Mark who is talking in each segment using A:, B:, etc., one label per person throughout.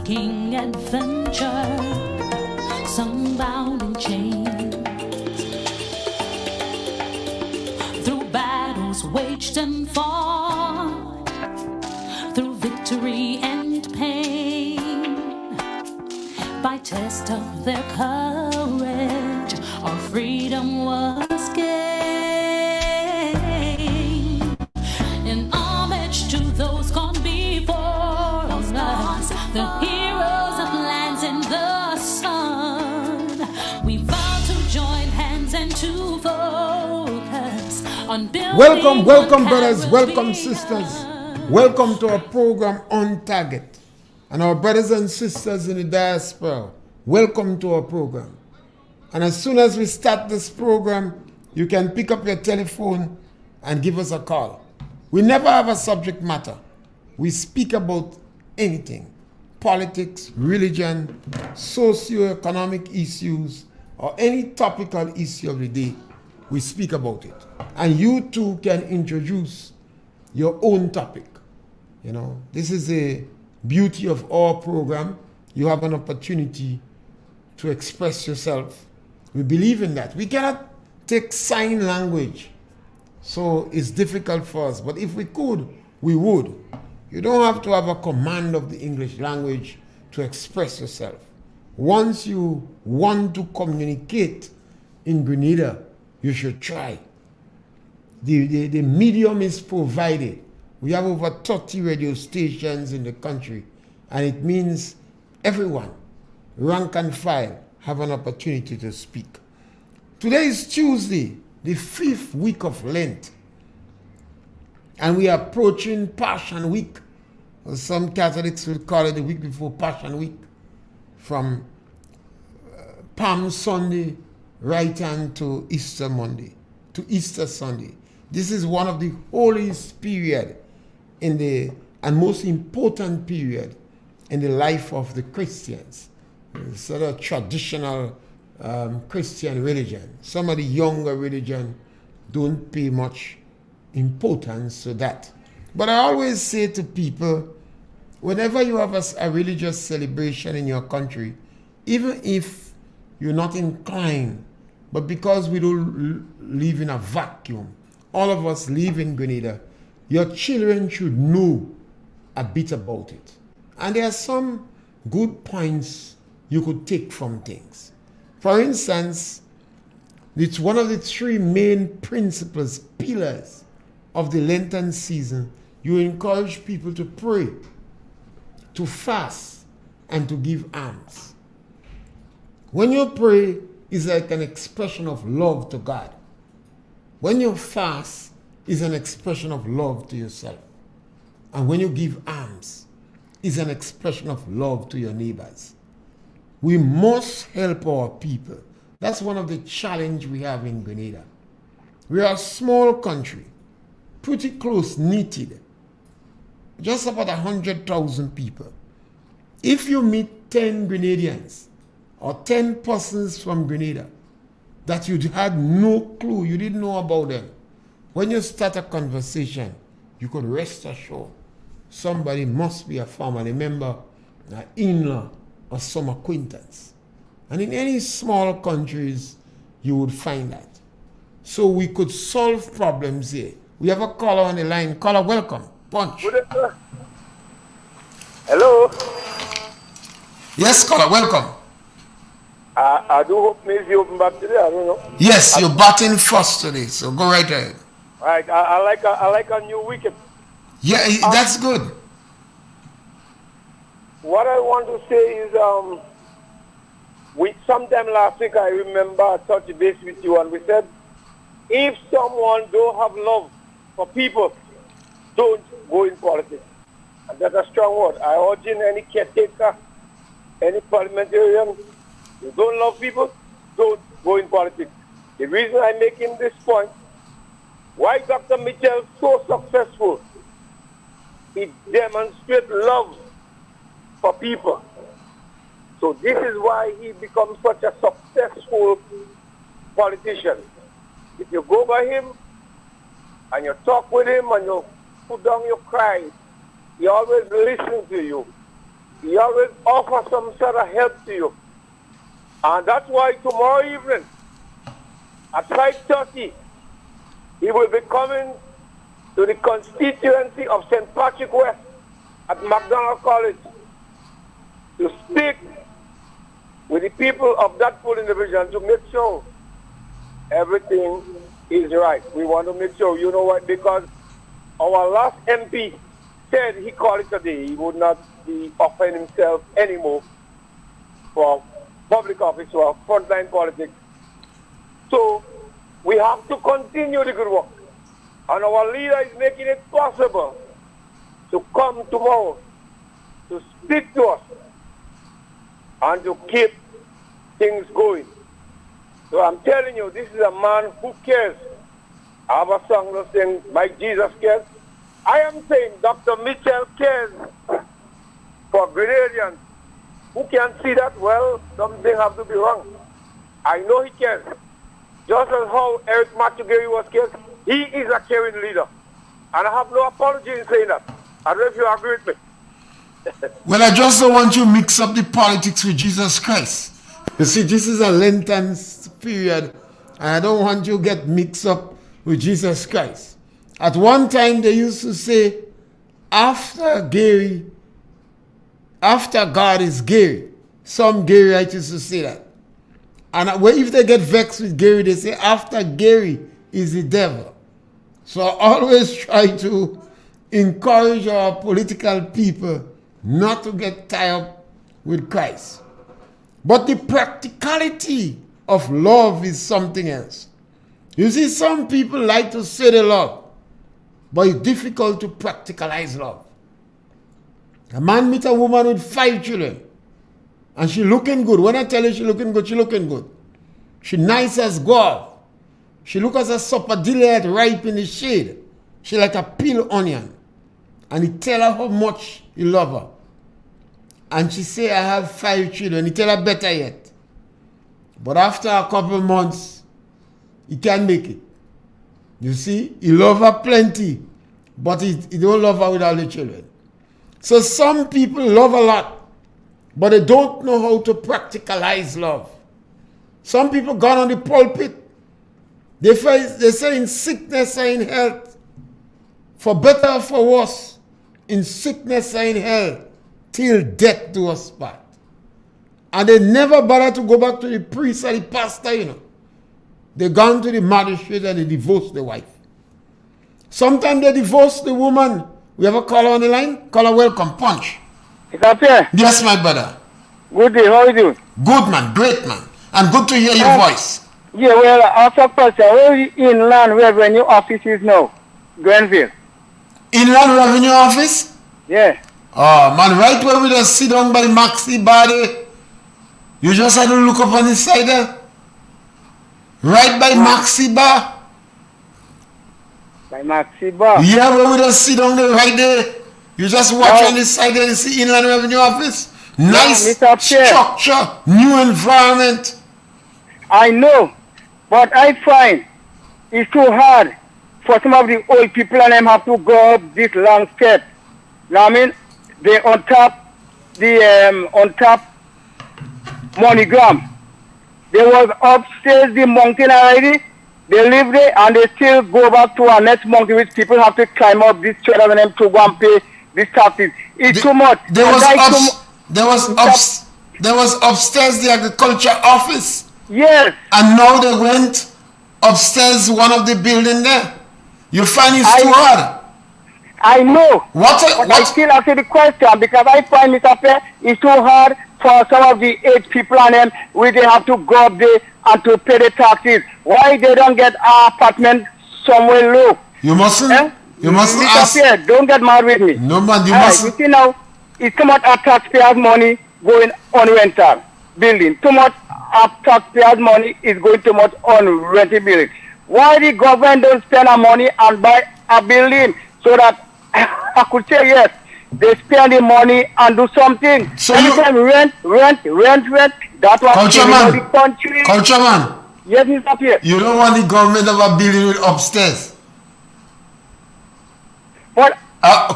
A: seeking adventure, some bound in chains, through battles waged and fought, through victory and pain, by test of their courage, our freedom was gained. In homage to those gone before us, the heroes of lands in the sun, we vow to join hands and to focus on building.
B: Welcome, brothers. Welcome, sisters. Welcome to our program On Target. And our brothers and sisters in the diaspora, welcome to our program. And as soon as we start this program, you can pick up your telephone and give us a call. We never have a subject matter. We speak about anything. Politics, religion, socio-economic issues, or any topical issue of the day, we speak about it. And you too can introduce your own topic. You know, this is the beauty of our program. You have an opportunity to express yourself. We believe in that. We cannot take sign language, so it's difficult for us. But if we could, we would. You don't have to have a command of the English language to express yourself. Once you want to communicate in Grenada, you should try. The medium is provided. We have over 30 radio stations in the country, and it means everyone, rank and file, have an opportunity to speak. Today is Tuesday, the 5th week of Lent, and we are approaching Passion Week. Some Catholics will call it the week before Passion Week, from Palm Sunday right on to Easter Monday, to Easter Sunday. This is one of the holiest period and most important period in the life of the Christians. It's sort of traditional Christian religion. Some of the younger religion don't pay much importance to that. But I always say to people, whenever you have a religious celebration in your country, even if you're not inclined, but because we don't live in a vacuum, all of us live in Grenada, your children should know a bit about it. And there are some good points you could take from things. For instance, it's one of the three main principles, pillars of the Lenten season. You encourage people to pray, to fast, and to give alms. When you pray, it's like an expression of love to God. When you fast, it's an expression of love to yourself. And when you give alms, it's an expression of love to your neighbors. We must help our people. That's one of the challenges we have in Grenada. We are a small country, pretty close-knitted, just about 100,000 people. If you meet 10 Grenadians or 10 persons from Grenada that you had no clue, you didn't know about them, when you start a conversation, you could rest assured somebody must be a family member, an in-law, or some acquaintance. And in any small countries, you would find that. So we could solve problems here. We have a caller on the line. Caller, welcome. Punch.
C: Hello.
B: Yes, caller, welcome.
C: I do hope maybe you open back today. I don't know.
B: Yes, you're batting first today, so go right ahead.
C: All right. I like a new weekend.
B: Yeah, that's good.
C: What I want to say is, sometime last week I remember I touched base with you and we said, if someone don't have love for people, don't go in politics. And that's a strong word. I urge in any caretaker, any parliamentarian, you don't love people, don't go in politics. The reason I'm making this point, why Dr. Mitchell is so successful, he demonstrates love for people. So this is why he becomes such a successful politician. If you go by him and you talk with him and you put down your cries, he always listens to you. He always offers some sort of help to you. And that's why tomorrow evening at 5:30, he will be coming to the constituency of St. Patrick West at McDonald College to speak with the people of that polling division to make sure everything is right. We want to make sure, you know what, because our last MP said he called it a day. He would not be offering himself anymore for public office or frontline politics. So we have to continue the good work. And our leader is making it possible to come tomorrow to speak to us and to keep things going. So I'm telling you, this is a man who cares. I have a song that sings, "My Jesus Cares." I am saying Dr. Mitchell cares for Grenadians. Who can see that? Well, something have to be wrong. I know he cares. Just as how Eric Matugeri was cares, he is a caring leader. And I have no apology in saying that. I don't know if you agree with me.
B: Well, I just don't want you to mix up the politics with Jesus Christ. You see, this is a Lenten period, and I don't want you to get mixed up with Jesus Christ. At one time, they used to say, after God is Gary. Some Garyites used to say that. And if they get vexed with Gary, they say, after Gary is the devil. So I always try to encourage our political people not to get tied up with Christ. But the practicality of love is something else. You see, some people like to say they love, but it's difficult to practicalize love. A man meet a woman with 5 children, and she looking good. When I tell you she looking good, she looking good. She nice as guava. She look as a sapodilla that ripe in the shade. She like a peeled onion. And he tell her how much he love her. And she say, I have 5 children. He tell her better yet. But after a couple months, he can't make it. You see, he love her plenty, but he don't love her with all the children. So some people love a lot, but they don't know how to practicalize love. Some people gone on the pulpit. They say in sickness or in health, for better or for worse, in sickness or in health, till death do us part. And they never bother to go back to the priest or the pastor, you know. They gone to the magistrate and they divorce the wife. Sometimes they divorce the woman. We have a caller on the line? Caller, welcome. Punch.
D: Is that Pierre?
B: Yes, my brother.
D: Good day. How are you doing?
B: Good, man. Great, man. And good to hear your voice.
D: Yeah, well, after question, where is the Inland Revenue Office is now? Grenville.
B: Inland Revenue Office?
D: Yeah.
B: Oh, man, right where we just sit down by Maxi Body. You just had to look up on the side there. Right by Maxi Bar.
D: By Maxi Bar?
B: Yeah, where we just sit down there, right there. You just watch on the side there and see Inland Revenue Office. Nice structure, new environment.
D: I know, but I find it's too hard for some of the old people and them have to go up this long step. Now I mean, they on top MoneyGram. They was upstairs the mountain already. They live there and they still go back to our next mountain, which people have to climb up this trailer and them to go and pay these taxes. It's too much. There
B: was upstairs the agriculture office.
D: Yes.
B: And now they went upstairs one of the building there. You find it's too hard.
D: I know. I still answer the question because I find, Mr. Pierre, it's too hard for some of the age people and them where they have to go up there and to pay the taxes. Why they don't get an apartment somewhere low?
B: You mustn't. You mustn't
D: Mr.
B: ask.
D: Pierre, don't get mad with me.
B: No, man, you mustn't.
D: You see now, it's too much of taxpayers' money going on rental building. Too much of taxpayers' money is going too much on rental building. Why the government don't spend our money and buy a building so that I could say yes, they spend the money and do something.
B: So
D: anytime rent. That was the country.
B: Culture man.
D: Yes, Mr. Pierre.
B: You don't want the government of a building with upstairs.
D: But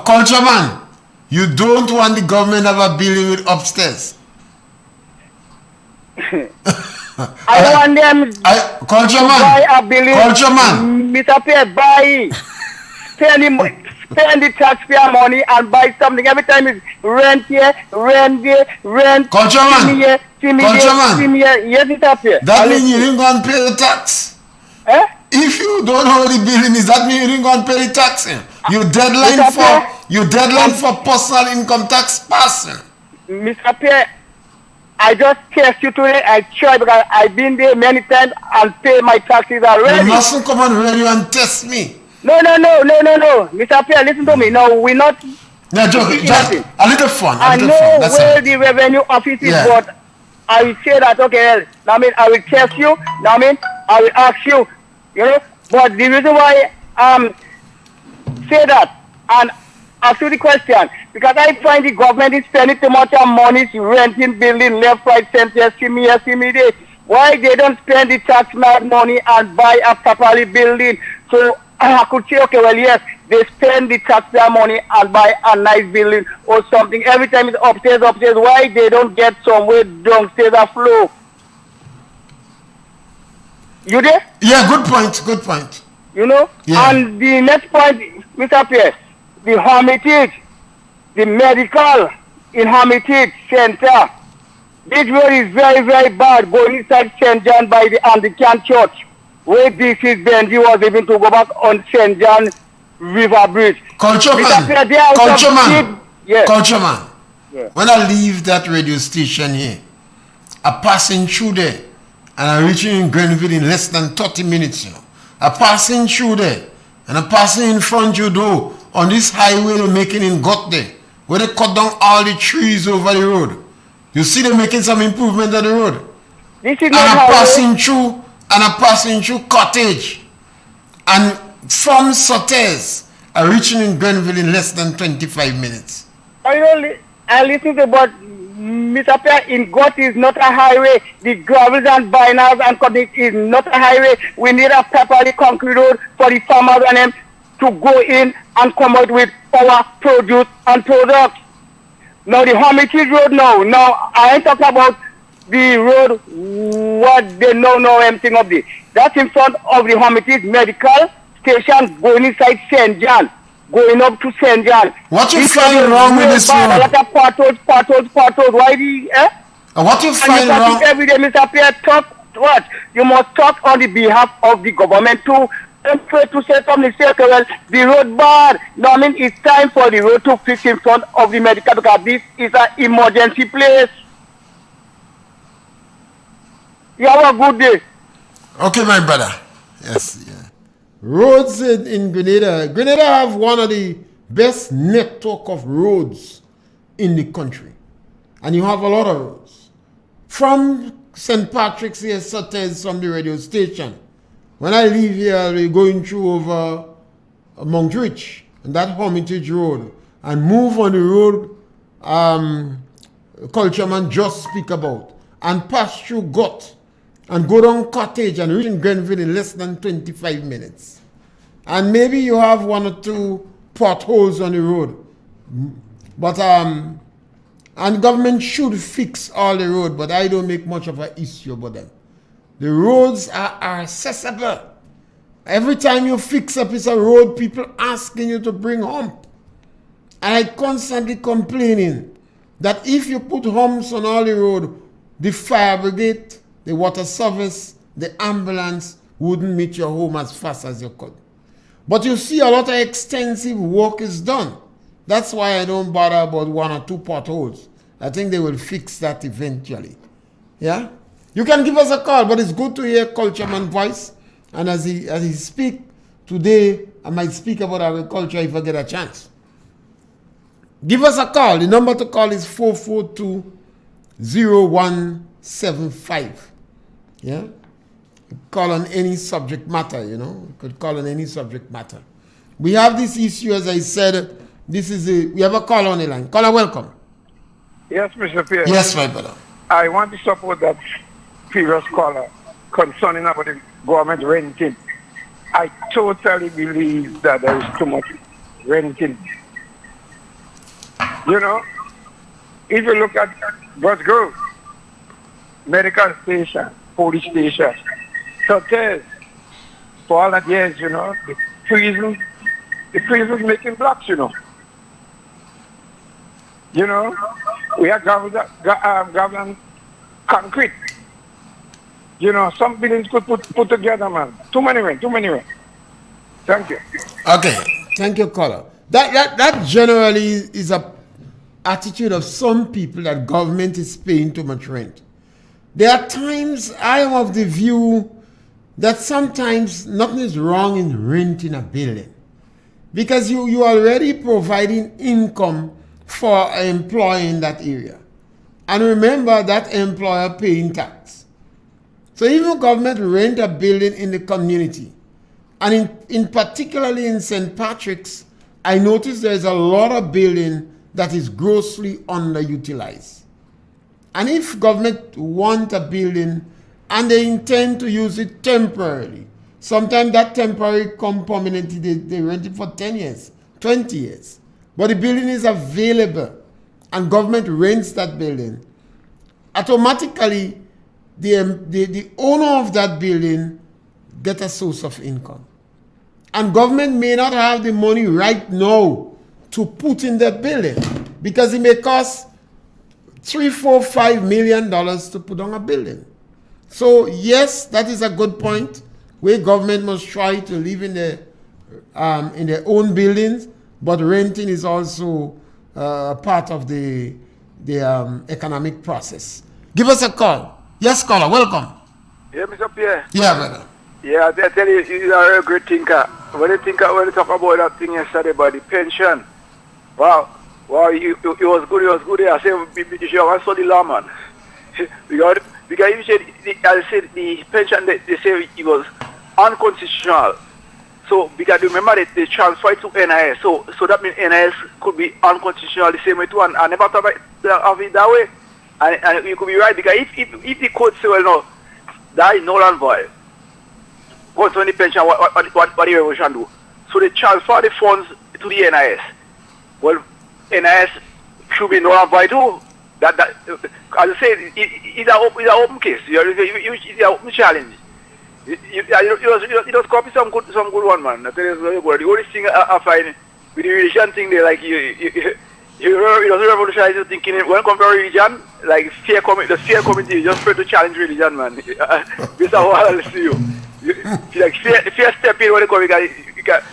B: Culture man. You don't want the government to have a building with upstairs.
D: I want them to buy a building.
B: Culture man.
D: Mr. Pierre, buy. Spend the taxpayer money and buy something. Every time it's rent here, rent there, rent.
B: Culture man.
D: See me here. Yes, Mr. Pierre.
B: That means you didn't go and pay the tax.
D: Eh?
B: If you don't hold the building, does that mean you didn't go and pay the tax? Your deadline for personal income tax passing.
D: Mr. Pierre, I just test you today. I try because I've been there many times and pay my taxes already.
B: You mustn't come on radio and test me.
D: No. Mr. Pierre, listen to me. No, we're not.
B: No, joking. Just a little fun.
D: I know where the revenue office is, but I will say that, okay, I mean, I will test you. I mean, I will ask you, you know. But the reason why say that and ask you the question, because I find the government is spending too much money renting, building, left, right, center, see me there. Why they don't spend the tax money and buy a properly building? So I could say, okay, well, yes, they spend the taxpayer money and buy a nice building or something. Every time it's upstairs. Why they don't get somewhere downstairs afloat? You there?
B: Yeah, good point.
D: You know?
B: Yeah.
D: And the next point, Mr. Pierre, the Hermitage, the medical in Hermitage Center. This road is very, very bad going inside St. John by the Anglican Church, where this is Benji was able to go back on St. John River Bridge.
B: Culture man.
D: Yeah.
B: When I leave that radio station here, I passing through there and I'm reaching in Grenville in less than 30 minutes. You know. I passing through there and I'm passing in front of you though on this highway they're making in Got there, where they cut down all the trees over the road. You see they're making some improvement on the road.
D: This is
B: and I'm passing through Cottage. And from Sotes, I'm reaching in Grenville in less than 25 minutes.
D: I listen to but Mr. Pierre, in Got is not a highway. The gravels and biners and Cottage is not a highway. We need a properly concrete road for the farmers and them to go in and come out with our produce and products. Now the Hermitage Road now I ain't talking about the road what they know everything of the. That's in front of the Hermitage Medical Station going inside St. John, going up to St. John.
B: What you find wrong with this road?
D: A lot of potholes. Why
B: What you find wrong?
D: Every day, Mr. Pierre, talk what? You must talk on the behalf of the government too. To say something, say, okay, well, the road bad. No, I mean, it's time for the road to fix in front of the medical because this is an emergency place. You have a good day.
B: Okay, my brother. Yes, yeah.
C: Roads in Grenada. Grenada have one of the best network of roads in the country. And you have a lot of roads. From St. Patrick's here, Sotes, from the radio station. When I leave here, we're going through over Montreach and that Hermitage Road and move on the road Cultureman just speak about and pass through Got and go down Cottage and reach in Grenville in less than 25 minutes. And maybe you have one or two potholes on the road. But and government should fix all the road, but I don't make much of an issue about them. The roads are accessible. Every time you fix a piece of road, people asking you to bring hump. And I constantly complaining that if you put humps on all the road, the fire brigade, the water service, the ambulance wouldn't meet your home as fast as you could. But you see a lot of extensive work is done. That's why I don't bother about one or two potholes. I think they will fix that eventually. Yeah? You can give us a call, but it's good to hear Cultureman's voice. And as he speak today, I might speak about agriculture if I get a chance. Give us a call. The number to call is 442-0175. Yeah? Call on any subject matter, you know. You could call on any subject matter. We have this issue, as I said, we have a call on the line. Caller, welcome.
E: Yes, Mr. Pierre.
B: Yes, my brother.
E: I want to support that previous caller concerning about the government renting. I totally believe that there is too much renting. You know, if you look at God's Grove, medical station, police station, hotels, for all that years, you know, the prisons making blocks, you know. You know, we have government concrete. You know, some buildings could put together, man. Too many men. Thank you.
B: Okay, thank you, caller. That generally is a attitude of some people that government is paying too much rent. There are times I am of the view that sometimes nothing is wrong in renting a building because you are already providing income for an employer in that area. And remember that employer paying tax. So even government rent a building in the community, and in particularly in St. Patrick's, I noticed there's a lot of building that is grossly underutilized. And if government want a building and they intend to use it temporarily, sometimes that temporary come permanently, they rent it for 10 years, 20 years. But the building is available and government rents that building. Automatically, the owner of that building get a source of income. And government may not have the money right now to put in that building because it may cost $3, $4, $5 million to put on a building. So yes, that is a good point where government must try to live in their own buildings, but renting is also part of the economic process. Give us a call. Yes, caller, welcome.
C: Yeah, Mr. Pierre.
B: Yeah, brother.
C: Yeah, I tell you, you are a great thinker. When you talk about that thing yesterday about the pension, wow, it was good. I said, you should have studied law, man. because if you said the pension, they say it was unconstitutional. So because remember that they transferred to NIS, so that means NIS could be unconstitutional the same way too. And I never thought of it that way. And you could be right because if the court say, well, no, that is null and void. Concerning the pension, what the revolution do? So they transfer the funds to the NIS. Well, NIS should be null and void too. That as I said, it's an open case. It's an open challenge. It was copy some good one, man. I tell you, the only thing I find with the religion thing, they like it was revolutionary thinking. When come to religion, like the fear community, you just try to challenge religion, man. This is how I see you. Like fear step in when they come, because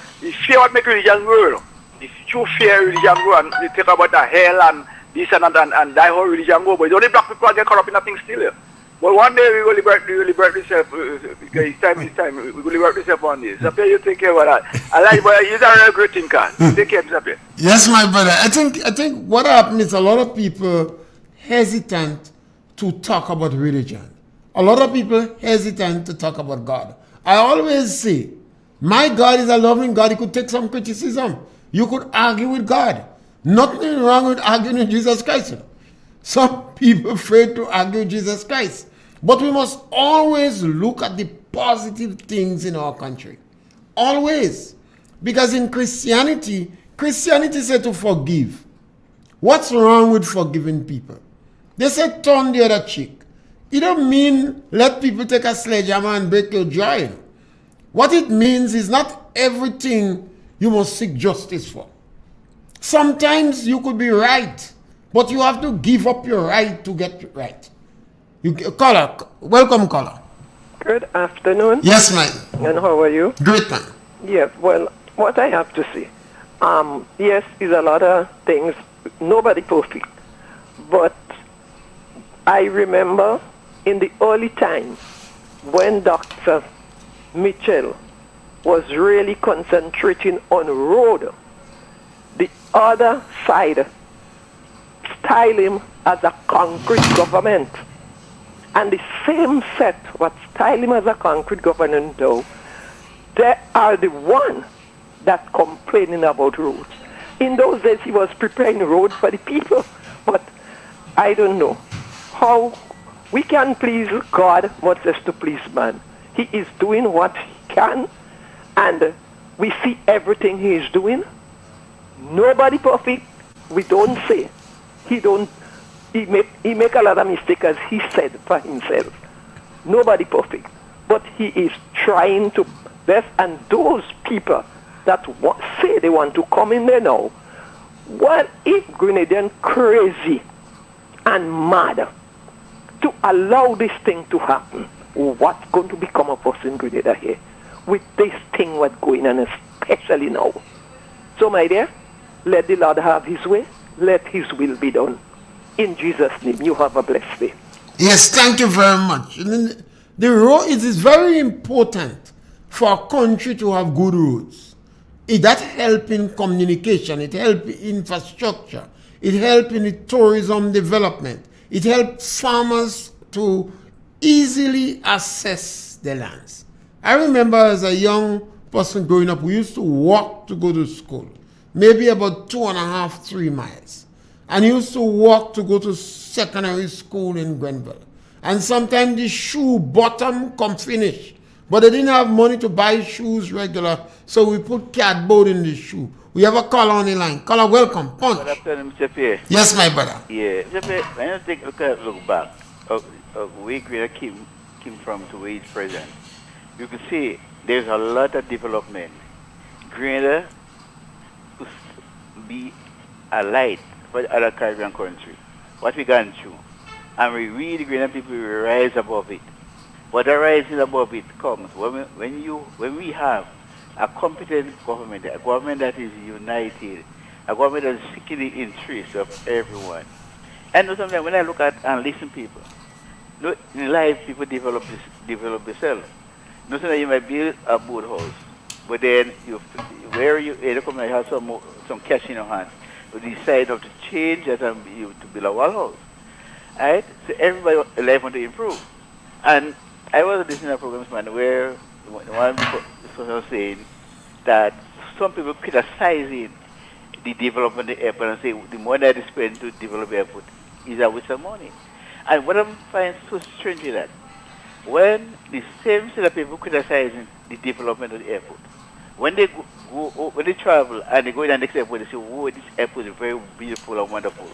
C: fear what make religion grow. If you fear religion grow and you talk about the hell and this and that and die how religion go, but it's only black people get caught up in nothing still. But one day we will liberate ourselves, because it's time, we will liberate ourselves one day. So you take care of that. I like, but you're a real great thinker. Take care, Mr.
B: Yes, my brother. I think what happened is a lot of people hesitant to talk about religion. A lot of people hesitant to talk about God. I always say, my God is a loving God. He could take some criticism. You could argue with God. Nothing wrong with arguing with Jesus Christ. Some people afraid to argue with Jesus Christ. But we must always look at the positive things in our country. Always. Because in Christianity said to forgive. What's wrong with forgiving people? They said turn the other cheek. It don't mean let people take a sledgehammer and break your jaw. What it means is not everything you must seek justice for. Sometimes you could be right, but you have to give up your right to get right. Caller, welcome, caller.
F: Good afternoon.
B: Yes, ma'am.
F: And how are you?
B: Great, man.
F: Yes, well, what I have to say, yes, is a lot of things, nobody perfect. But I remember in the early times when Dr. Mitchell was really concentrating on road, the other side style him as a concrete government. And the same set what style him as a concrete government though, they are the one that complaining about roads. In those days he was preparing roads for the people, but I don't know how we can please God much less to please man. He is doing what he can, and we see everything he is doing. Nobody perfect, We don't say. He make a lot of mistakes, as he said for himself. Nobody perfect. But he is trying to best, and those people that say they want to come in there now, what if Grenadian crazy and mad to allow this thing to happen? What's going to become of us in Grenada here with this thing what's going on, especially now? So, my dear, let the Lord have his way. Let his will be done. In Jesus' name, you have a blessed day.
B: Yes, thank you very much. The road, it is very important for a country to have good roads. That helps in communication, it helps in infrastructure, it helps in the tourism development, it helps farmers to easily access the lands. I remember as a young person growing up, we used to walk to go to school, maybe about 2.5, 3 miles. And used to walk to go to secondary school in Grenville. And sometimes the shoe bottom come finish. But they didn't have money to buy shoes regular, so we put cardboard in the shoe. We have a caller on the line. Caller, welcome. Punch.
G: Good afternoon, Mr. Pierre.
B: Yes, my brother.
G: Yeah, Mr. Pierre, when you look back of where Grenada came from to where it's present, you can see there's a lot of development. Grenada could be a light for the other Caribbean country. What we gone through. And we really Grenadian people will rise above it. But the rising above it comes when we have a competent government, a government that is united, a government that is seeking the interests of everyone. And sometimes when I look at and listen to people, in life people develop themselves. Sometimes you might build a boathouse, but then you come and have some cash in your hand. You decide to change that and to build a wall house. Right? So everybody life want to improve. And I was listening to a program where one person was saying that some people criticizing the development of the airport and say the money that is spent to develop the airport is a waste of money. And what I find so strange is that when the same set of people criticizing the development of the airport, when they when they travel and they go to the next airport, they say, "Oh, this airport is very beautiful and wonderful."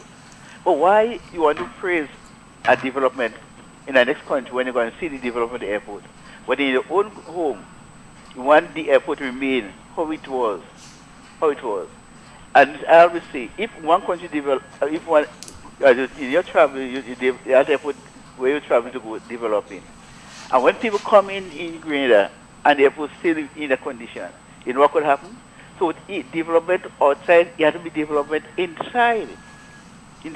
G: But why you want to praise a development in the next country when you go and see the development of the airport? But in your own home, you want the airport to remain how it was. And I always say, if one country develop, if one, in your travel, the airport where you travel to go developing, and when people come in Grenada and the airport still in a condition, you know what could happen? So with development outside, it has to be development inside.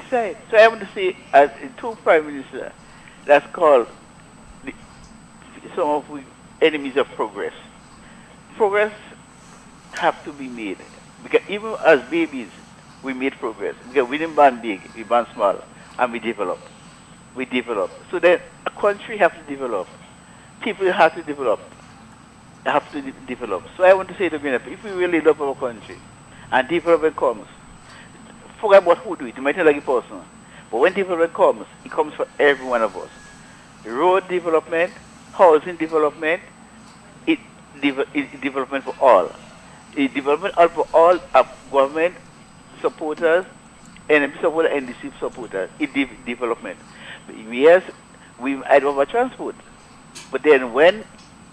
G: So I want to say, as two prime ministers, that's called some of the enemies of progress. Progress have to be made. Because even as babies, we made progress. Because we didn't born big, we born small, and we develop. So then a country has to develop. People have to develop. So I want to say to Grenada, if we really love our country, and development comes, forget about who do it. It might not like a person. But when development comes, it comes for every one of us. Road development, housing development, it's development for all. It's development for all of government supporters, NMP supporters, and NDC supporters. It's development. Yes, we add over transport. But then when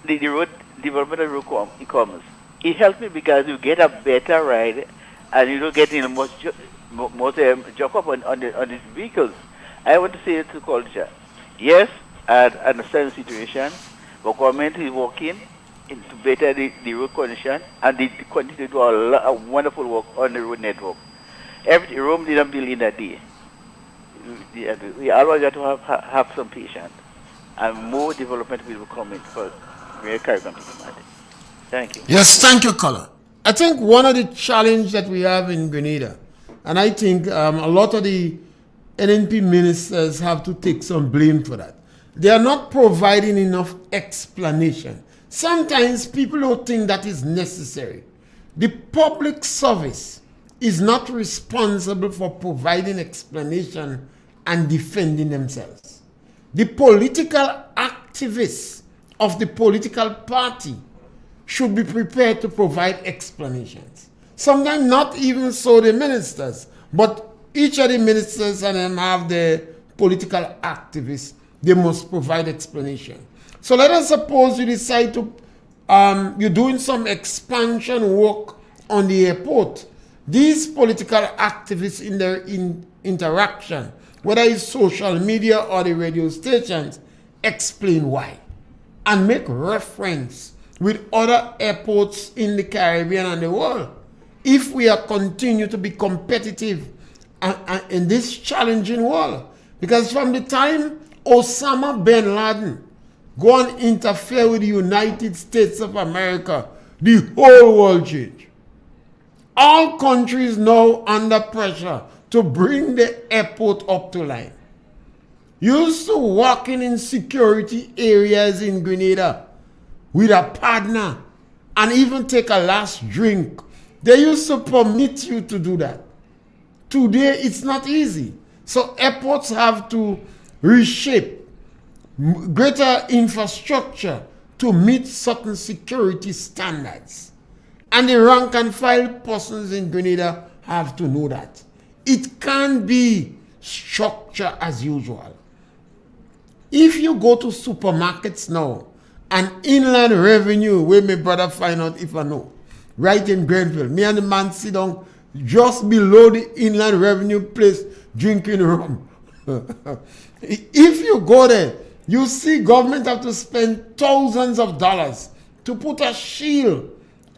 G: the road development of the road comes, it helps me because you get a better ride and you don't get in much jack up on the vehicles. I want to say to culture, yes, I understand the situation, but government is working to better the road condition, and they continue to do a lot of wonderful work on the road network. Every Rome didn't build in a day. We always have to have some patience, and more development will come in for Caribbean people. Thank you.
B: Yes, thank you, caller. I think one of the challenges that we have in Grenada, and I think a lot of the NNP ministers have to take some blame for that. They are not providing enough explanation. Sometimes people don't think that is necessary. The public service is not responsible for providing explanation and defending themselves. The political activists of the political party should be prepared to provide explanations. Sometimes not even so the ministers, But each of the ministers and them have the political activists. They must provide explanation. So let us suppose you decide to, you're doing some expansion work on the airport. These political activists in their interaction, whether it's social media or the radio stations, explain why and make reference with other airports in the Caribbean and the world. If we are continue to be competitive in this challenging world, because from the time Osama bin Laden go and interfere with the United States of America, the whole world changed. All countries now under pressure to bring the airport up to line. Used to walking in security areas in Grenada with a partner and even take a last drink. They used to permit you to do that. Today, it's not easy. So airports have to reshape greater infrastructure to meet certain security standards. And the rank and file persons in Grenada have to know that. It can't be structure as usual. If you go to supermarkets now, and inland revenue, where my brother find out if I know, right in Grenville, me and the man sit down just below the inland revenue place drinking rum. If you go there, you see government have to spend thousands of dollars to put a shield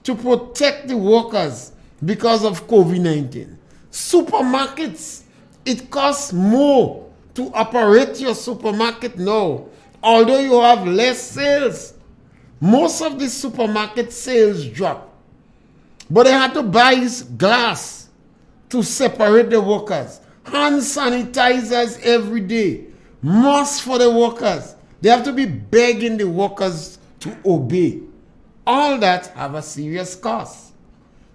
B: to protect the workers because of COVID-19. Supermarkets, it costs more to operate your supermarket now, although you have less sales. Most of the supermarket sales drop. But they had to buy glass to separate the workers. Hand sanitizers every day. Masks for the workers. They have to be begging the workers to obey. All that have a serious cost.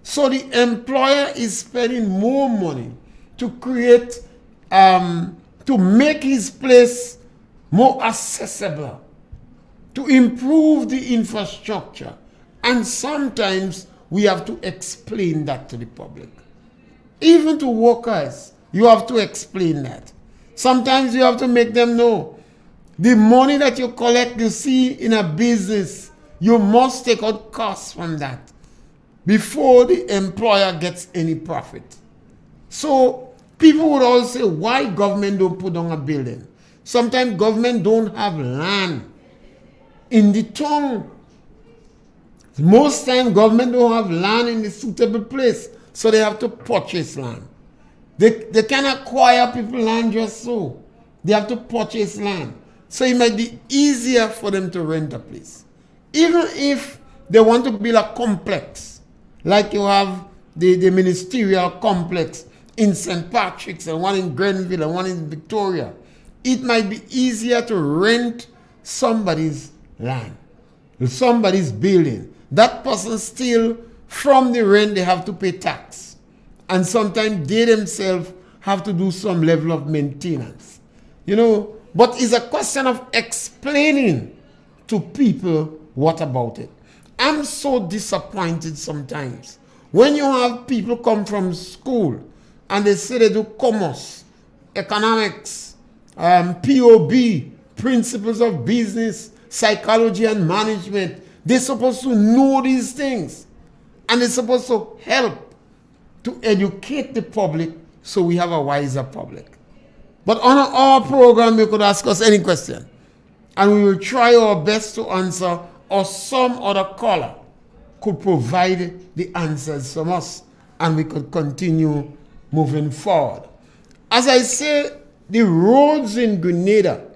B: So the employer is spending more money to create, to make his place more accessible, to improve the infrastructure. And sometimes we have to explain that to the public. Even to workers, you have to explain that. Sometimes you have to make them know the money that you collect, you see in a business, you must take out costs from that before the employer gets any profit. So people would all say, why government don't put down a building? Sometimes government don't have land in the town. Most time government don't have land in the suitable place, so they have to purchase land. They can acquire people land just so. They have to purchase land. So it might be easier for them to rent a place. Even if they want to build a complex, like you have the ministerial complex in St. Patrick's and one in Grenville and one in Victoria, it might be easier to rent somebody's land, somebody's building. That person still, from the rent, they have to pay tax. And sometimes they themselves have to do some level of maintenance. You know, but it's a question of explaining to people what about it. I'm so disappointed sometimes when you have people come from school and they say they do commerce, economics, POB, principles of business, psychology and management. They're supposed to know these things. And they're supposed to help to educate the public so we have a wiser public. But on our program, you could ask us any question. And we will try our best to answer, or some other caller could provide the answers from us. And we could continue moving forward. As I say, the roads in Grenada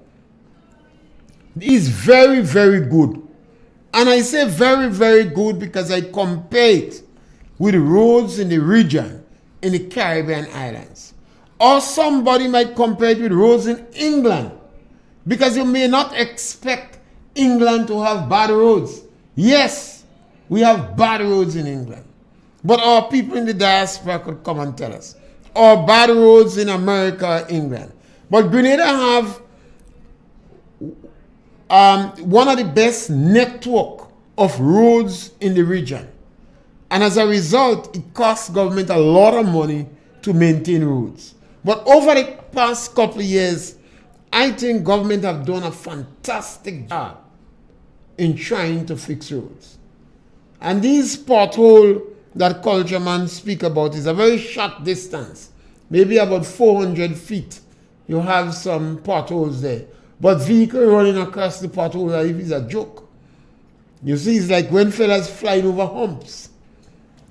B: is very, very good. And I say very, very good because I compare it with the roads in the region in the Caribbean islands. Or somebody might compare it with roads in England, because you may not expect England to have bad roads. Yes, we have bad roads in England. But our people in the diaspora could come and tell us. Or bad roads in America, England. But Grenada have one of the best network of roads in the region. And as a result, it costs government a lot of money to maintain roads. But over the past couple of years, I think government have done a fantastic job in trying to fix roads. And these potholes that Culture Man speak about is a very short distance, maybe about 400 feet. You have some potholes there. But vehicle running across the potholes is a joke. You see, it's like when fellas flying over humps.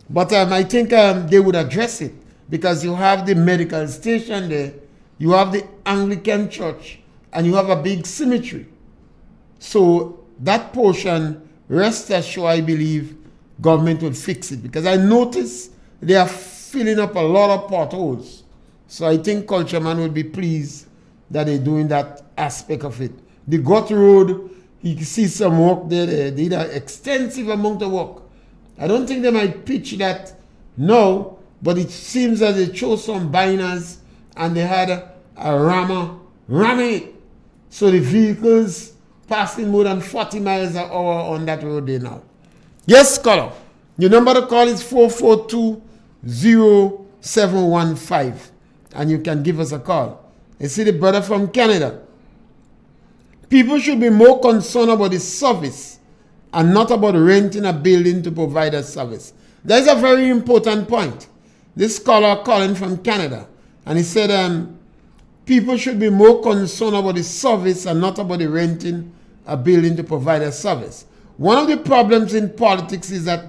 B: But I think they would address it because you have the medical station there, you have the Anglican church, and you have a big cemetery. So that portion, rest assured, I believe government will fix it because I notice they are filling up a lot of potholes. So I think Culture Man will be pleased that they're doing that aspect of it. The Gut Road, you can see some work there. They did an extensive amount of work. I don't think they might pitch that now, but it seems that they chose some binders and they had a rammer ramming it. So the vehicles passing more than 40 miles an hour on that road there now. Yes, caller. Your number to call is 442-0715 and you can give us a call. I see the brother from Canada. People should be more concerned about the service and not about renting a building to provide a service. That is a very important point. This caller calling from Canada, and he said people should be more concerned about the service and not about the renting a building to provide a service. One of the problems in politics is that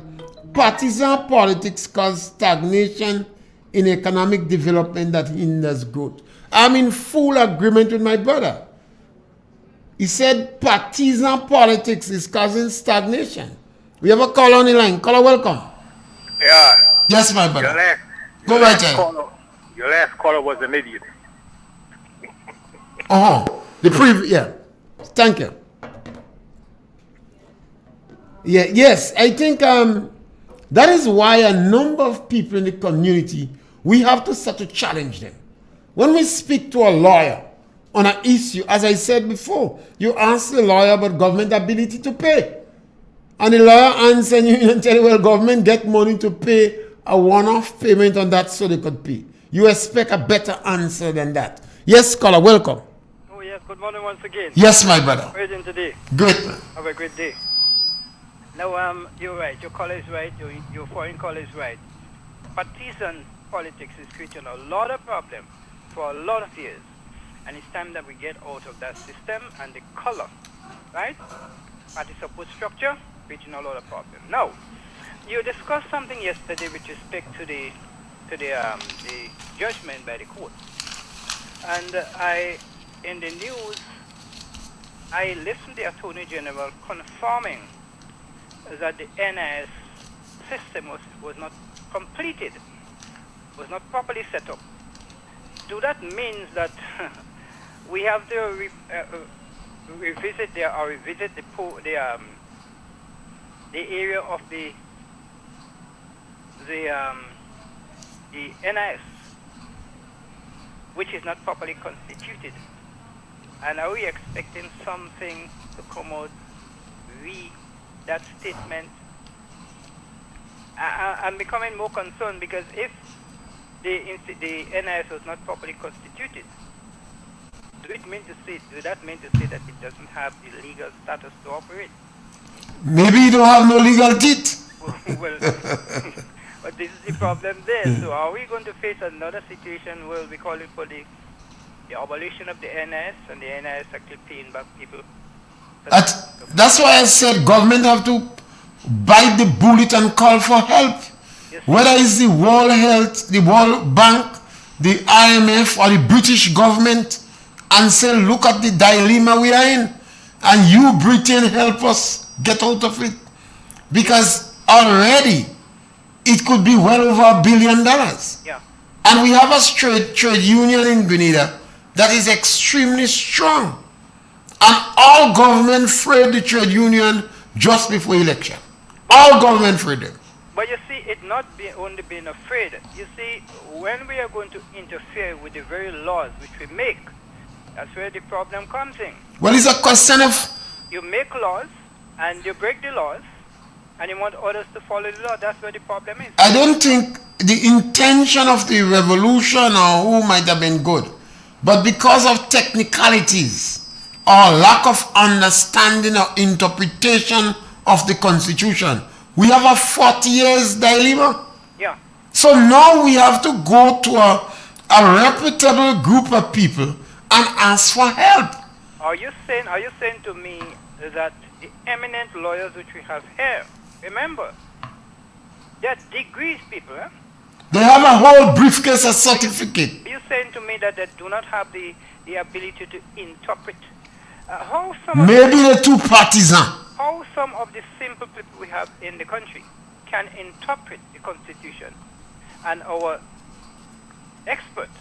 B: partisan politics cause stagnation in economic development that hinders growth. I'm in full agreement with my brother. He said partisan politics is causing stagnation. We have a call on the line. Caller, welcome.
H: Yeah.
B: Yes, my brother. Go right ahead.
H: Your last caller was an idiot.
B: Yeah. Thank you. Yeah. Yes, I think that is why a number of people in the community, we have to start to challenge them. When we speak to a lawyer on an issue, as I said before, you ask the lawyer about government ability to pay. And the lawyer answers you and tell you, well, government get money to pay a one-off payment on that so they could pay. You expect a better answer than that. Yes, caller, welcome.
I: Oh, yes, good morning once again.
B: Yes, my brother.
I: How are you doing today?
B: Good.
I: Have a great day. Now, you're right. Your caller is right. Your foreign caller is right. Partisan politics is creating a lot of problems for a lot of years. And it's time that we get out of that system and the color, right? Party support structure, creating a lot of problems. Now, you discussed something yesterday with respect to the judgment by the court. And in the news, I listened to the Attorney General confirming that the NIS system was not completed, was not properly set up. Do that means that we have to revisit the area of the NIS, which is not properly constituted? And are we expecting something to come out that statement? I'm becoming more concerned because if the NIS was not properly constituted, do that mean to say that it doesn't have the legal status to operate?
B: Maybe you don't have no legal teeth.
I: Well, but this is the problem there. So are we going to face another situation where we call it for the abolition of the NIS and the NIS actually paying back people?
B: That's why I said government have to bite the bullet and call for help. Yes, whether it's the World Health, the World Bank, the IMF or the British government, and say, look at the dilemma we are in. And you, Britain, help us get out of it. Because already it could be well over $1 billion.
I: Yeah.
B: And we have a trade union in Grenada that is extremely strong. And all government freed the trade union just before election. All government freed them.
I: But you see, it not only being afraid. You see, when we are going to interfere with the very laws which we make, that's where the problem comes in.
B: Well, it's a question of...
I: You make laws, and you break the laws, and you want others to follow the law. That's where the problem is.
B: I don't think the intention of the revolution or who might have been good. But because of technicalities or lack of understanding or interpretation of the Constitution, we have a 40 years dilemma.
I: Yeah.
B: So now we have to go to a reputable group of people and ask for help.
I: Are you saying to me that the eminent lawyers which we have here, remember, they're degrees people, eh?
B: They have a whole briefcase of certificate.
I: Are you saying to me that they do not have the ability to interpret?
B: Maybe they're too partisan.
I: How some of the simple people we have in the country can interpret the Constitution, and our experts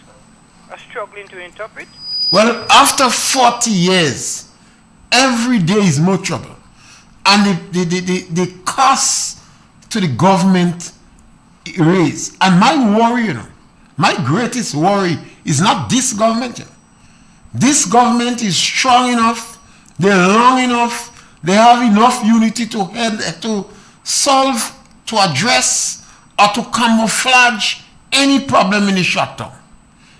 I: are struggling to interpret?
B: Well, after 40 years, every day is more trouble. And the cost to the government raise. And my worry, my greatest worry is not this government. This government is strong enough, they're long enough, they have enough unity to solve, to address, or to camouflage any problem in the short term.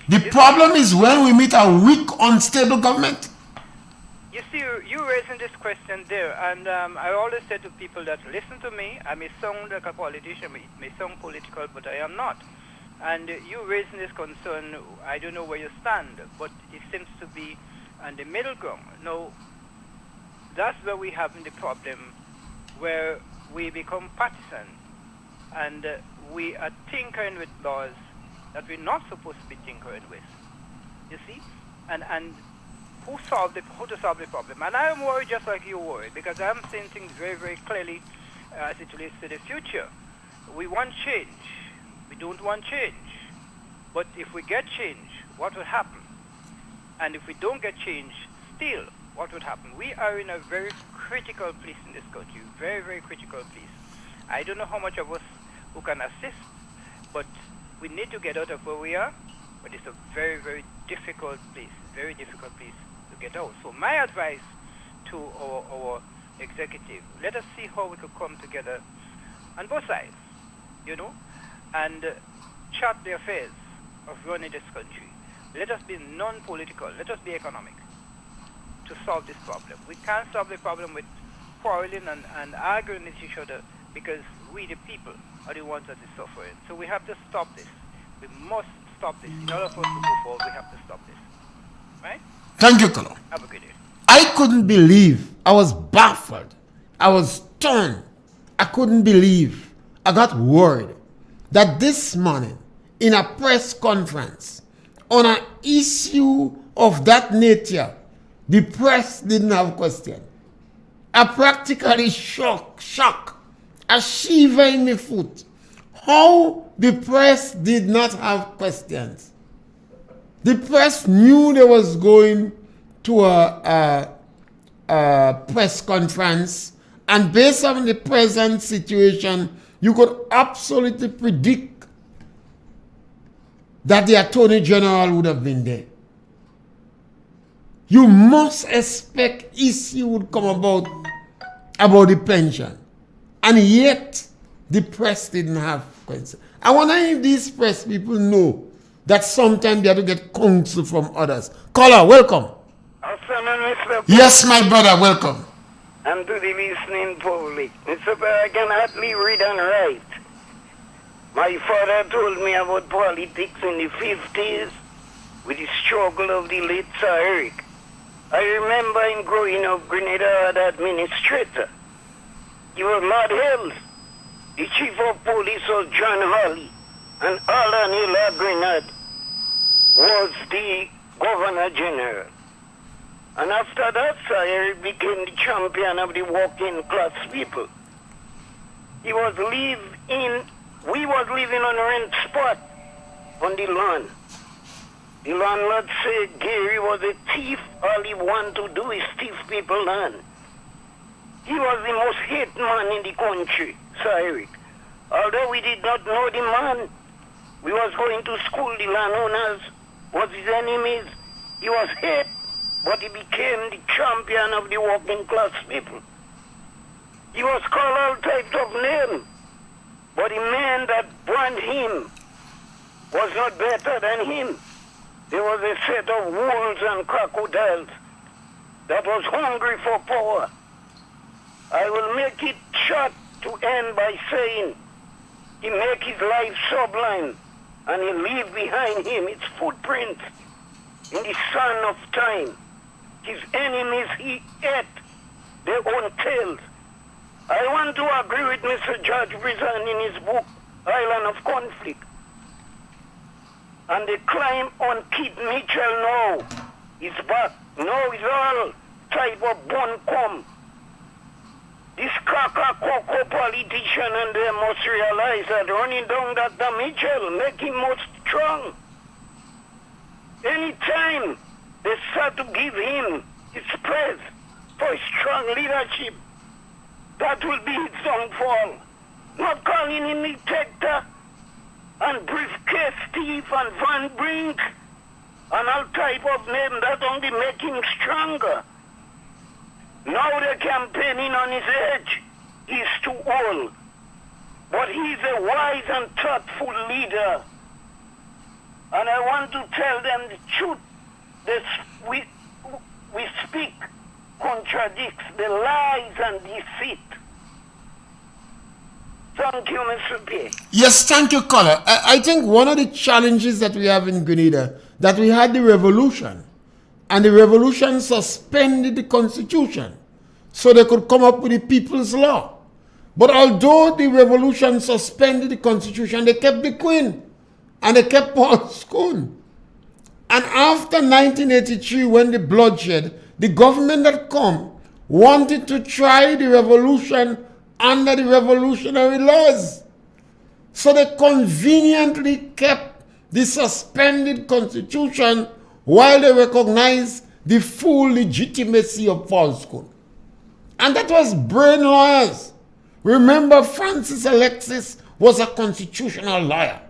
B: The problem is when we meet a weak, unstable government.
I: You see, you're raising this question there, and I always say to people that listen to me. I may sound like a politician, may sound political, but I am not. And you raising this concern, I don't know where you stand, but it seems to be on the middle ground. Now, that's where we have the problem, where we become partisan, and we are tinkering with laws that we're not supposed to be tinkering with. You see? And who to solve the problem? And I am worried just like you're worried, because I'm seeing things very, very clearly as it relates to the future. We want change. We don't want change. But if we get change, what will happen? And if we don't get change, still, what would happen? We are in a very critical place in this country, very, very critical place. I don't know how much of us who can assist, but we need to get out of where we are, but it's a very, very difficult place to get out. So my advice to our executive, let us see how we could come together on both sides, and chart the affairs of running this country. Let us be non-political, let us be economic to solve this problem. We can't solve the problem with quarreling and arguing with each other, because we the people are the ones that are suffering. So we have to stop this. We must stop this. In order for us to move forward, we have to stop this. Right?
B: Thank you, Colonel.
I: Have a good day.
B: I couldn't believe. I was baffled. I was stunned. I couldn't believe. I got worried that this morning, in a press conference, on an issue of that nature, the press didn't have question. I practically shock, a shiver in my foot. How the press did not have questions. The press knew they was going to a press conference, and based on the present situation, you could absolutely predict that the Attorney General would have been there. You must expect issue would come about the pension. And yet, the press didn't have questions. I wonder if these press people know that sometimes they have to get counsel from others. Caller, welcome.
J: Afternoon, Mr.
B: Yes, my brother, welcome.
J: And to the listening public. Mr. Pierre, I can hardly read and write. My father told me about politics in the 50s with the struggle of the late Sir Eric. I remember him growing up, Grenada had administrator. He was Lord Hills. The chief of police was John Hawley, and Alan Hill Grenada was the governor general. And after that, Sir Eric became the champion of the working class people. We was living on rent spot on the land. The landlord said Gary was a thief. All he wanted to do is thief people land. He was the most hated man in the country, Sir Eric. Although we did not know the man, we was going to school, the landowners was his enemies. He was hated, but he became the champion of the working class people. He was called all types of names. But the man that burned him was not better than him. There was a set of wolves and crocodiles that was hungry for power. I will make it short to end by saying he make his life sublime and he leave behind him its footprints in the sun of time. His enemies he ate their own tails. I want to agree with Mr. George Brizan in his book, Island of Conflict. And the climb on Kit Mitchell now is back. Now is all type of bun come. This cocoa politician and they must realize that running down Dr. Mitchell make him more strong. Anytime they start to give him his praise for his strong leadership, that will be his downfall. Not calling him detector and briefcase thief and Van Brink and all type of name that only make him stronger. Now they're campaigning on his edge. He's too old. But he's a wise and thoughtful leader. And I want to tell them the truth. This we speak contradicts the lies and deceit. Thank you, Mr. Pierre.
B: Yes, thank you, caller. I think one of the challenges that we have in Grenada, that we had the revolution, and the revolution suspended the constitution so they could come up with the people's law. But although the revolution suspended the constitution, they kept the Queen and they kept Paul Scone. And after 1983, when the bloodshed, the government that come wanted to try the revolution under the revolutionary laws. So they conveniently kept the suspended constitution while they recognized the full legitimacy of Paul Scone. And that was brain lawyers. Remember, Francis Alexis was a constitutional lawyer.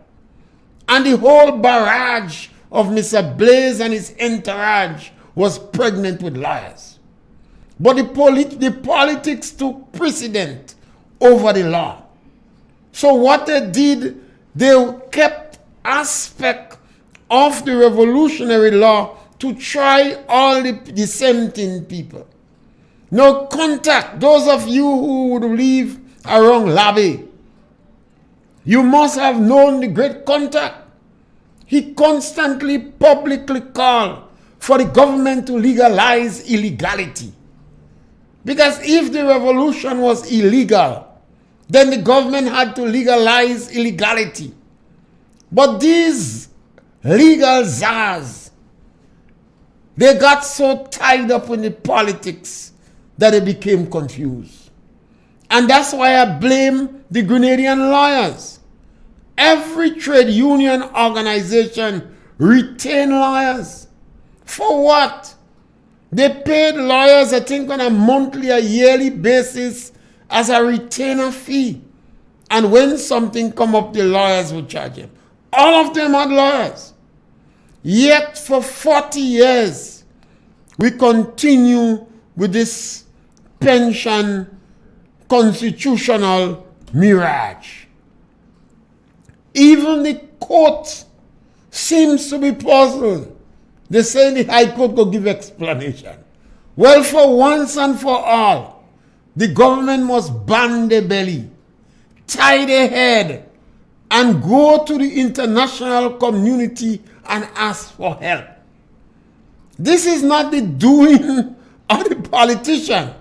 B: And the whole barrage of Mr. Blaze and his entourage was pregnant with liars. But the politics took precedent over the law. So what they did, they kept aspect of the revolutionary law to try all the dissenting people. No contact. Those of you who would live around Labbe, you must have known the great contact. He constantly publicly called for the government to legalize illegality. Because if the revolution was illegal, then the government had to legalize illegality. But these legal czars, they got so tied up in the politics that they became confused. And that's why I blame the Grenadian lawyers. Every trade union organization retained lawyers. For what? They paid lawyers, I think, on a monthly or yearly basis as a retainer fee. And when something come up, the lawyers would charge them. All of them had lawyers. Yet for 40 years, we continue with this pension constitutional mirage. Even the court seems to be puzzled. They say the High Court will give explanation. Well, for once and for all, the government must band their belly, tie their head, and go to the international community and ask for help. This is not the doing of the politician.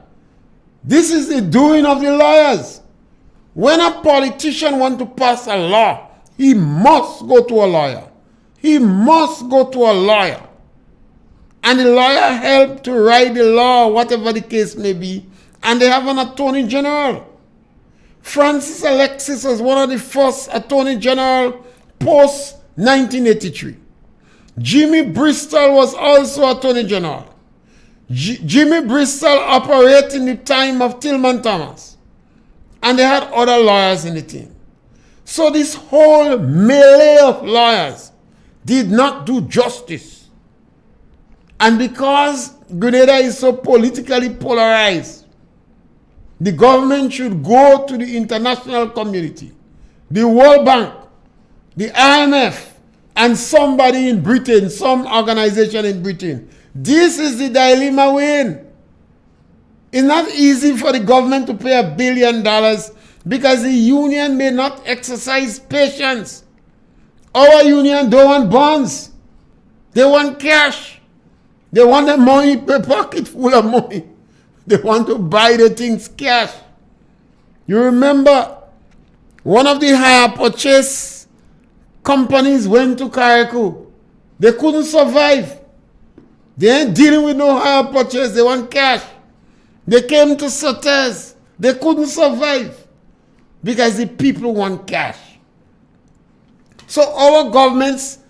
B: This is the doing of the lawyers. When a politician wants to pass a law, he must go to a lawyer. He must go to a lawyer. And the lawyer helps to write the law, whatever the case may be. And they have an attorney general. Francis Alexis was one of the first attorney general post 1983. Jimmy Bristol was also attorney general. Jimmy Bristol operated in the time of Tillman Thomas. And they had other lawyers in the team. So this whole melee of lawyers did not do justice. And because Grenada is so politically polarized, the government should go to the international community the World Bank, the IMF, and somebody in Britain, some organization in Britain. This is the dilemma we're in. It's not easy for the government to pay $1 billion because the union may not exercise patience. Our union don't want bonds. They want cash. They want the money, a pocket full of money. They want to buy the things cash. You remember one of the hire purchase companies went to Carriacou. They couldn't survive. They ain't dealing with no hire purchase. They want cash. They came to Sotes. They couldn't survive because the people want cash. So our governments,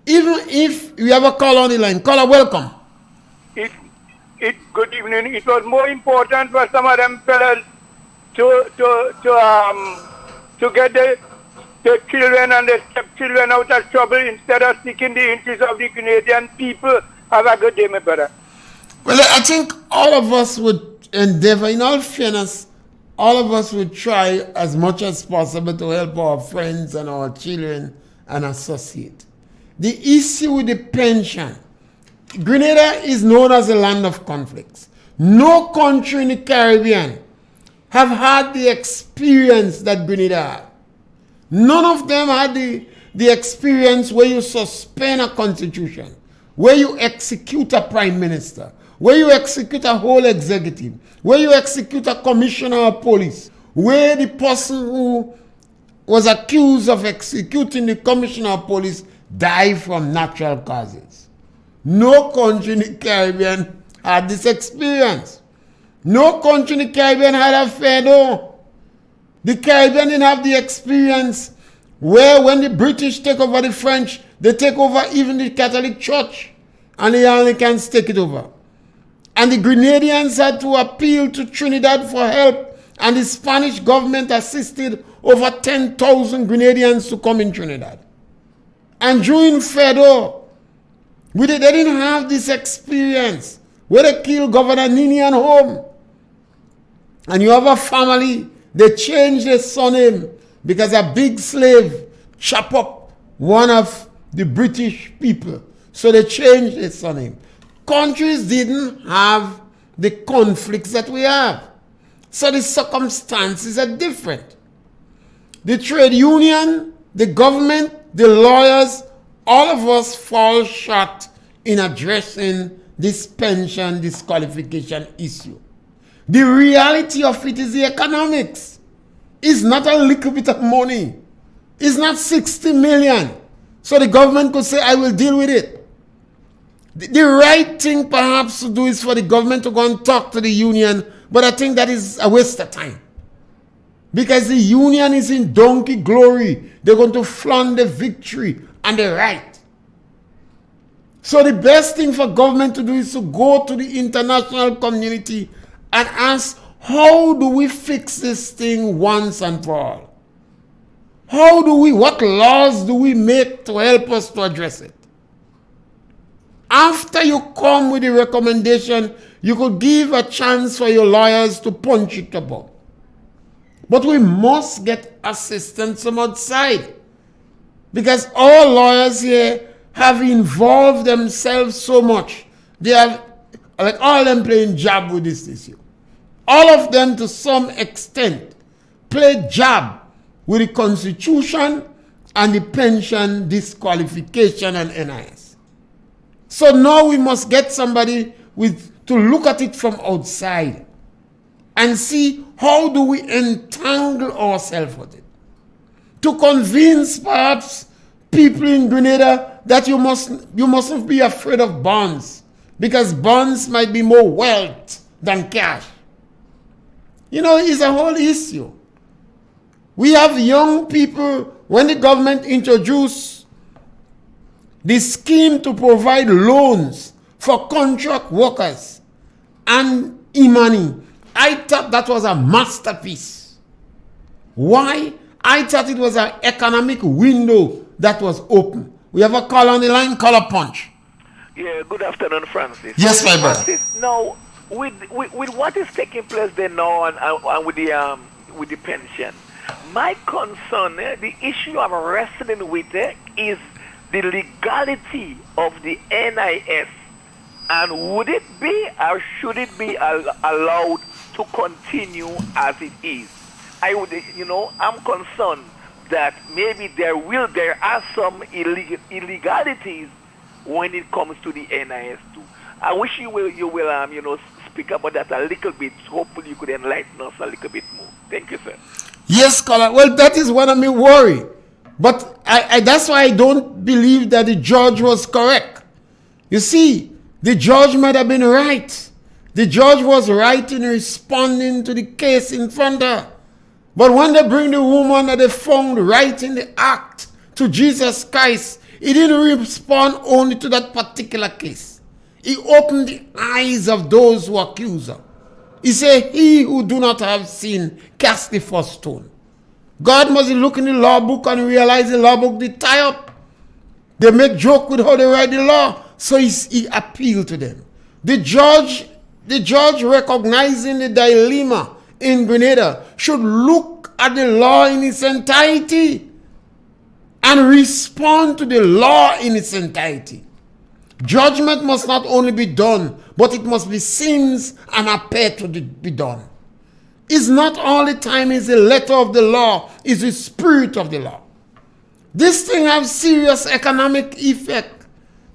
B: even if you have a call on the line, caller, welcome.
H: Good evening. It was more important for some of them fellas to get the children and the stepchildren out of trouble instead of seeking the interest of the Canadian people. Have a good day, my brother.
B: Well, I think all of us would endeavor, in all fairness, all of us would try as much as possible to help our friends and our children and associates. The issue with the pension, Grenada is known as a land of conflicts. No country in the Caribbean have had the experience that Grenada had. None of them had the experience where you suspend a constitution, where you execute a prime minister, where you execute a whole executive, where you execute a commissioner of police, where the person who was accused of executing the commissioner of police died from natural causes. No country in the Caribbean had this experience. No country in the Caribbean had a FEDO. The Caribbean didn't have the experience where when the British take over the French, they take over even the Catholic Church and the Anglicans take it over. And the Grenadians had to appeal to Trinidad for help, and the Spanish government assisted over 10,000 Grenadians to come in Trinidad. And during FEDO, they didn't have this experience where they killed Governor Ninian home. And you have a family, they changed their surname because a big slave chopped up one of the British people. So they changed their surname. Countries didn't have the conflicts that we have. So the circumstances are different. The trade union, the government, the lawyers, all of us fall short in addressing this pension disqualification issue. The reality of it is the economics. It's not a little bit of money. It's not 60 million. So the government could say, I will deal with it. The right thing perhaps to do is for the government to go and talk to the union, but I think that is a waste of time. Because the union is in donkey glory. They're going to flaunt the victory and the right. So the best thing for government to do is to go to the international community and ask, how do we fix this thing once and for all? What laws do we make to help us to address it? After you come with the recommendation, you could give a chance for your lawyers to punch it about. But we must get assistance from outside. Because our lawyers here have involved themselves so much. They have, like all of them playing jab with this issue. All of them to some extent play jab with the Constitution and the pension disqualification and NIS. So now we must get somebody to look at it from outside and see how do we entangle ourselves with it. To convince perhaps people in Grenada that you mustn't be afraid of bonds, because bonds might be more wealth than cash. You know, it's a whole issue. We have young people, when the government introduced the scheme to provide loans for contract workers and e-money, I thought that was a masterpiece. Why? I thought it was an economic window that was open. We have a call on the line, caller punch.
K: Yeah, good afternoon, Francis.
B: Yes, my brother.
K: Francis, now, with what is taking place there now and with the pension, my concern, the issue I'm wrestling with is the legality of the NIS. And would it be or should it be allowed to continue as it is? I'm concerned that maybe there are some illegalities when it comes to the NIS too. I wish you will speak about that a little bit. Hopefully you could enlighten us a little bit more. Thank you, sir.
B: Yes, scholar. Well, that is one of my worry. But that's why I don't believe that the judge was correct. You see, the judge might have been right. The judge was right in responding to the case in front of her. But when they bring the woman that they found right in the act to Jesus Christ, he didn't respond only to that particular case. He opened the eyes of those who accuse her. He said, he who do not have sin, cast the first stone. God must look in the law book and realize the law book did tie up. They make joke with how they write the law. So he appealed to them. The judge recognizing the dilemma in Grenada should look at the law in its entirety and respond to the law in its entirety. Judgment must not only be done, but it must be seen and appear to be done. It's not all the time is the letter of the law, it's the spirit of the law. This thing has serious economic effect.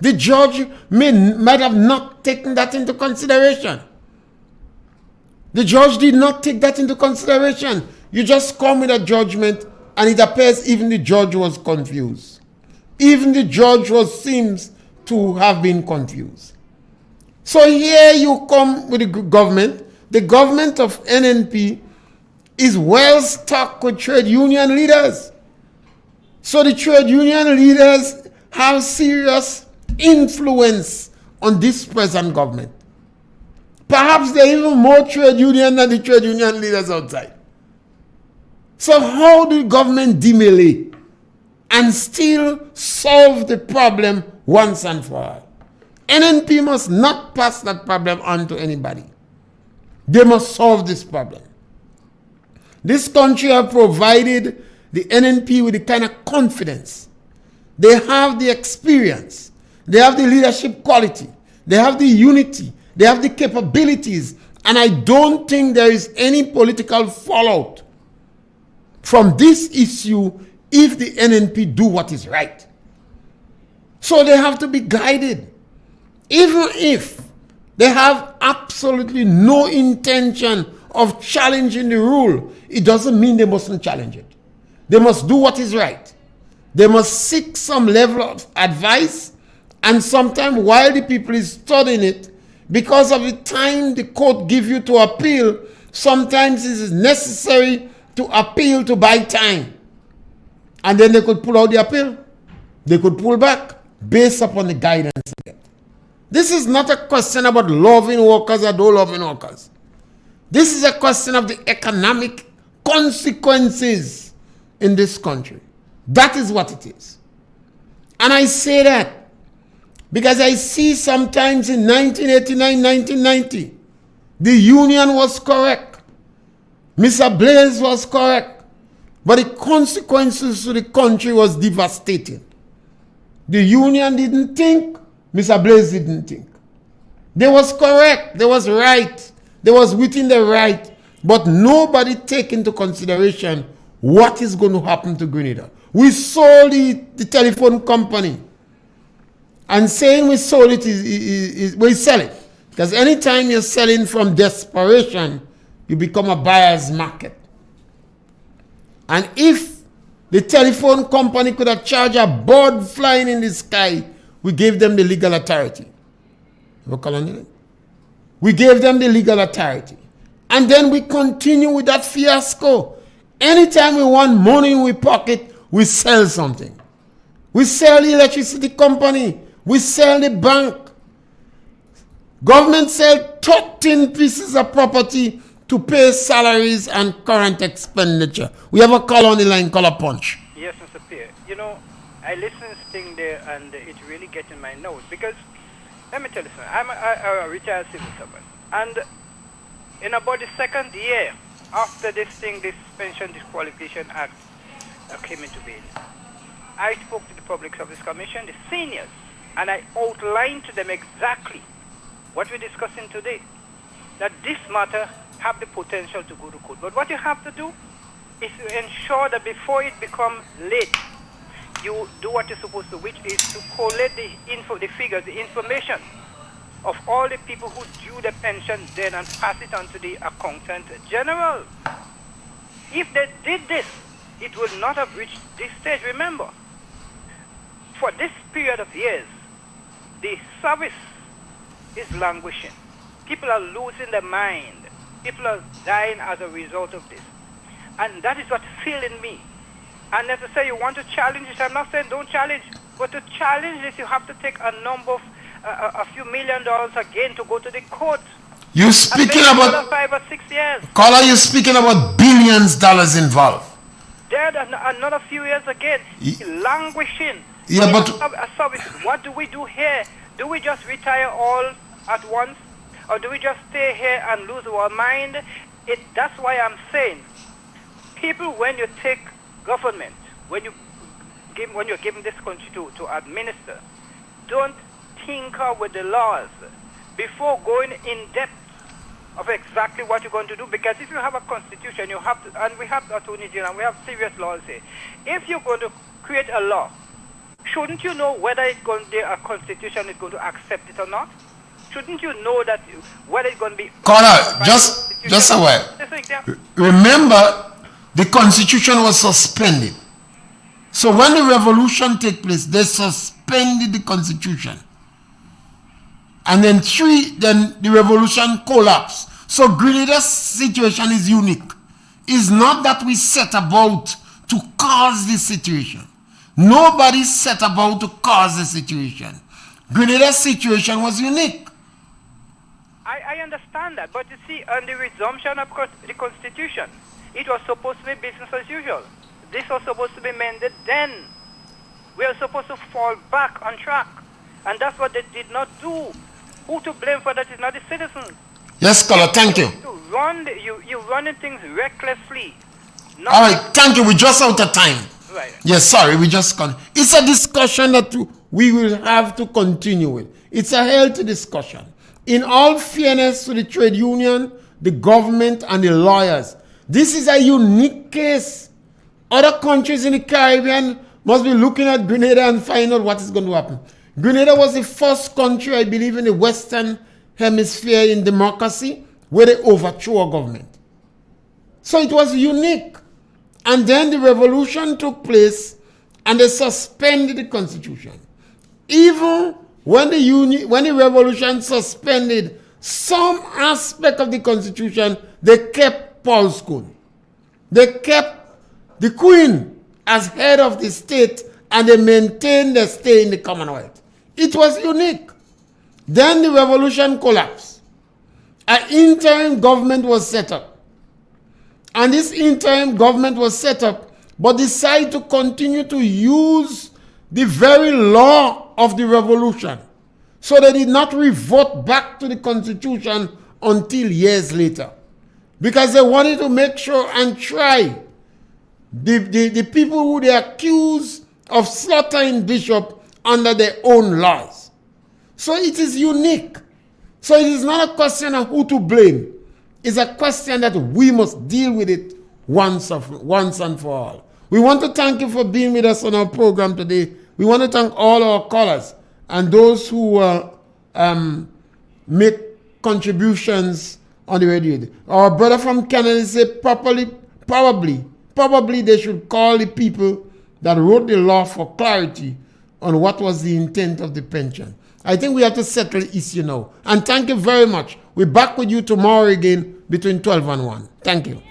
B: The judge might have not taken that into consideration. The judge did not take that into consideration. You just come with a judgment and it appears even the judge was confused. Even the judge seems to have been confused. So here you come with the government. The government of NNP is well stocked with trade union leaders. So the trade union leaders have serious influence on this present government. Perhaps there are even more trade union than the trade union leaders outside. So how do government demele and still solve the problem once and for all? NNP must not pass that problem on to anybody. They must solve this problem. This country have provided the NNP with the kind of confidence. They have the experience. They have the leadership quality. They have the unity. They have the capabilities. And I don't think there is any political fallout from this issue if the NNP do what is right. So they have to be guided. Even if they have absolutely no intention of challenging the rule, it doesn't mean they mustn't challenge it. They must do what is right. They must seek some level of advice, and sometimes while the people is studying it, because of the time the court give you to appeal, sometimes it is necessary to appeal to buy time. And then they could pull out the appeal. They could pull back based upon the guidance they get. This is not a question about loving workers or don't loving workers. This is a question of the economic consequences in this country. That is what it is. And I say that because I see sometimes in 1989, 1990, the union was correct. Mr. Blaze was correct. But the consequences to the country was devastating. The union didn't think. Mr. Blaze didn't think. They was correct. They was right. They was within the right. But nobody take into consideration what is going to happen to Grenada. We sold the telephone company. And saying we sold it is we sell it. Because anytime you're selling from desperation, you become a buyer's market. And if the telephone company could have charged a bird flying in the sky, we gave them the legal authority. We gave them the legal authority. And then we continue with that fiasco. Anytime we want money in our pocket, we sell something. We sell the electricity company. We sell the bank. Government sell 13 pieces of property to pay salaries and current expenditure. We have a call on the line, caller Punch.
I: Yes, Mr. Pierre. You know, I listen to this thing there and it really gets in my nose because, let me tell you something, I'm a retired civil servant and in about the second year after this Pension Disqualification Act came into being, I spoke to the Public Service Commission, the seniors, and I outlined to them exactly what we're discussing today, that this matter have the potential to go to court. But what you have to do is to ensure that before it becomes late, you do what you're supposed to, which is to collect the figures, the information of all the people who due the pension then and pass it on to the accountant general. If they did this, it would not have reached this stage. Remember, for this period of years, the service is languishing. People are losing their mind. People are dying as a result of this. And that is what's filling me. And as I say, you want to challenge it. I'm not saying don't challenge. But to challenge this, you have to take a number of, a few $1 million again to go to the court.
B: You speaking about
I: 5 or 6 years.
B: Caller, you speaking about billions dollars involved.
I: There another few years again. Languishing.
B: Yeah, but
I: a service. What do we do here? Do we just retire all at once? Or do we just stay here and lose our mind? That's why I'm saying, people, when you take government, when you're given this country to administer, don't tinker with the laws before going in depth of exactly what you're going to do. Because if you have a constitution, you have to, and we have the Attorney General, and we have serious laws here. If you're going to create a law, shouldn't you know whether it's going to be a constitution is going to accept it or not? Shouldn't you know that whether it's going to be...
B: Caller, just a while. Remember, the constitution was suspended. So when the revolution took place, they suspended the constitution. And then the revolution collapsed. So Grenada's situation is unique. It's not that we set about to cause this situation. Nobody set about to cause the situation. Grenada's situation was unique.
I: I understand that, but you see, on the resumption of the Constitution, it was supposed to be business as usual. This was supposed to be amended then. We are supposed to fall back on track. And that's what they did not do. Who to blame for that is not the citizens.
B: Yes, caller, thank you.
I: You're running things recklessly.
B: All right, thank you. We're just out of time.
I: Right.
B: Yes, sorry, it's a discussion that we will have to continue with. It's a healthy discussion. In all fairness to the trade union, the government, and the lawyers, this is a unique case. Other countries in the Caribbean must be looking at Grenada and find out what is going to happen. Grenada was the first country, I believe, in the Western Hemisphere in democracy where they overthrew a government. So it was unique. And then the revolution took place and they suspended the constitution. Even when the revolution suspended some aspect of the constitution, they kept Paul's Code. They kept the Queen as head of the state and they maintained the stay in the Commonwealth. It was unique. Then the revolution collapsed. An interim government was set up. And this interim government was set up, but decided to continue to use the very law of the revolution. So they did not revert back to the constitution until years later. Because they wanted to make sure and try the people who they accused of slaughtering bishop under their own laws. So it is unique. So it is not a question of who to blame. It's a question that we must deal with it once and for all. We want to thank you for being with us on our program today. We want to thank all our callers and those who make contributions on the radio. Our brother from Canada said probably they should call the people that wrote the law for clarity on what was the intent of the pension. I think we have to settle the issue now. And thank you very much. We're back with you tomorrow again between 12 and 1. Thank you.